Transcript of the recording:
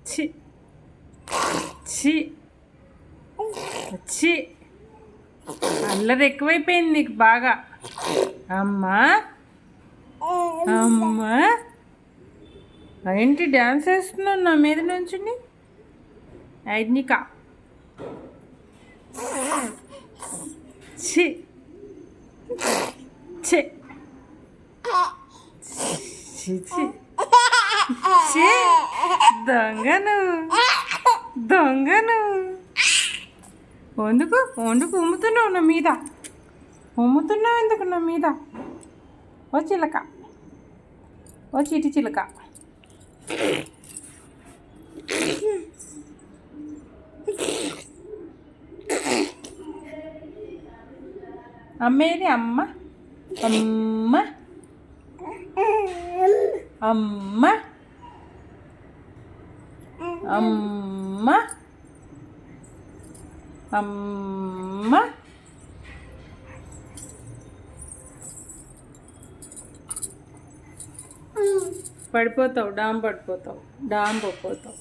చి చి చి అల్లరి ఎక్కువైపోయింది నీకు బాగా. అమ్మా అమ్మా ఏంటి డ్యాన్స్ వేస్తున్నావు నా మీద నుంచుని? ఐద్నిక చి చి చి చి చి దొంగను దొంగను. ఎందుకు ఎందుకు ఉమ్ముతున్నావు నా మీద? ఉమ్ముతున్నావు ఎందుకు నా మీద? ఓ చిలక, ఓ చిటి చిలక. అమ్మేది అమ్మ అమ్మ అమ్మ అమ్మ అమ్మ. పడిపోతావు, డామ్ పడిపోతావు, డామ్ పడిపోతావు.